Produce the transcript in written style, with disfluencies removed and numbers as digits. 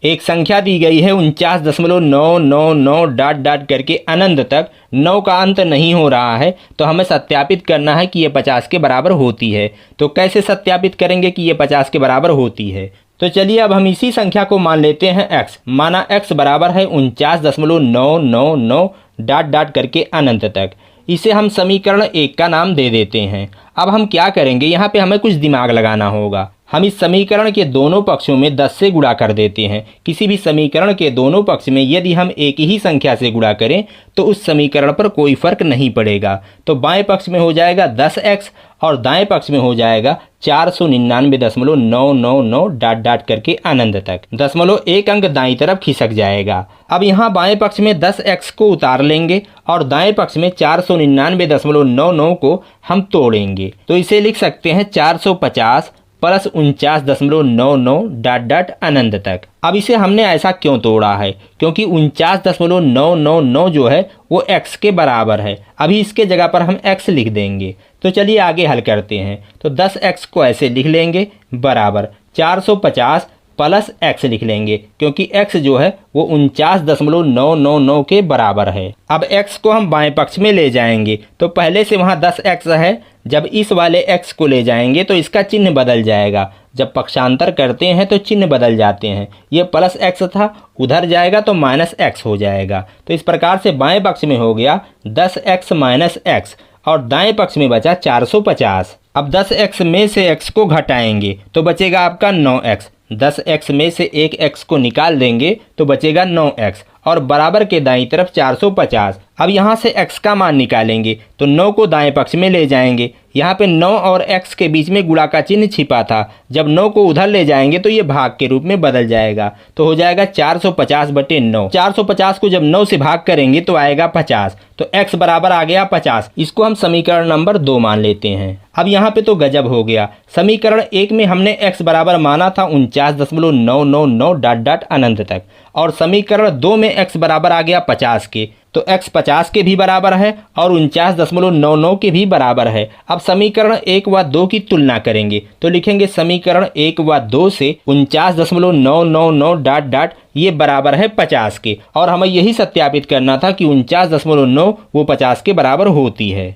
एक संख्या दी गई है 49.999 डॉट डॉट करके अनंत तक, 9 का अंत नहीं हो रहा है, तो हमें सत्यापित करना है कि ये 50 के बराबर होती है। तो कैसे सत्यापित करेंगे कि ये 50 के बराबर होती है? तो चलिए अब हम इसी संख्या को मान लेते हैं x। माना x बराबर है 49.999 डॉट डॉट करके अनंत तक। इसे हम समीकरण 1 का नाम दे देते हैं। अब हम क्या करेंगे, यहाँ पे हमें कुछ दिमाग लगाना होगा। हम इस समीकरण के दोनों पक्षों में 10 से गुणा कर देते हैं। किसी भी समीकरण के दोनों पक्ष में यदि हम एक ही संख्या से गुणा करें तो उस समीकरण पर कोई फर्क नहीं पड़ेगा। तो बाएं पक्ष में हो जाएगा 10x और दाएं पक्ष में हो जाएगा 499.999 डॉट डॉट करके अनंत तक। दशमलव एक अंक दाईं तरफ खिसक जाएगा। अब यहाँ बाएं पक्ष में 10x को उतार लेंगे और दाएं पक्ष में 499.99 को हम तोड़ेंगे। तो इसे लिख सकते हैं 450 प्लस 49.99 डॉट डॉट अनंत तक। अब इसे हमने ऐसा क्यों तोड़ा है? क्योंकि 49.999 जो है वो x के बराबर है। अभी इसके जगह पर हम x लिख देंगे। तो चलिए आगे हल करते हैं। तो 10x को ऐसे लिख लेंगे बराबर 450 प्लस x लिख लेंगे, क्योंकि x जो है वो 49.999 के बराबर है। अब x को हम बाएं पक्ष में ले जाएंगे तो पहले से वहाँ 10x है। जब इस वाले x को ले जाएंगे तो इसका चिन्ह बदल जाएगा। जब पक्षांतर करते हैं तो चिन्ह बदल जाते हैं। ये प्लस x था, उधर जाएगा तो माइनस x हो जाएगा। तो इस प्रकार से बाएं पक्ष में हो गया 10x माइनस x और दाएं पक्ष में बचा 450। अब 10x में से x को घटाएंगे तो बचेगा आपका 9x। 10x में से एक x को निकाल देंगे तो बचेगा 9x और बराबर के दाईं तरफ 450। अब यहाँ से x का मान निकालेंगे तो 9 को दाएं पक्ष में ले जाएंगे। यहाँ पे 9 और x के बीच में गुणा का चिन्ह छिपा था। जब 9 को उधर ले जाएंगे तो ये भाग के रूप में बदल जाएगा। तो हो जाएगा 450/9। 450 को जब 9 से भाग करेंगे तो आएगा 50। तो x बराबर आ गया 50। इसको हम समीकरण नंबर 2 मान लेते हैं। अब यहाँ पे तो गजब हो गया। समीकरण 1 में हमने x बराबर माना था 49.999 डॉट डॉट अनंत तक और समीकरण 2 में x बराबर आ गया 50 के। तो x 50 के भी बराबर है और 49.99 के भी बराबर है। अब समीकरण 1 व 2 की तुलना करेंगे तो लिखेंगे समीकरण 1 व 2 से 49.999 डॉट डॉट ये बराबर है 50 के और हमें यही सत्यापित करना था कि 49.9 वो 50 के बराबर होती है।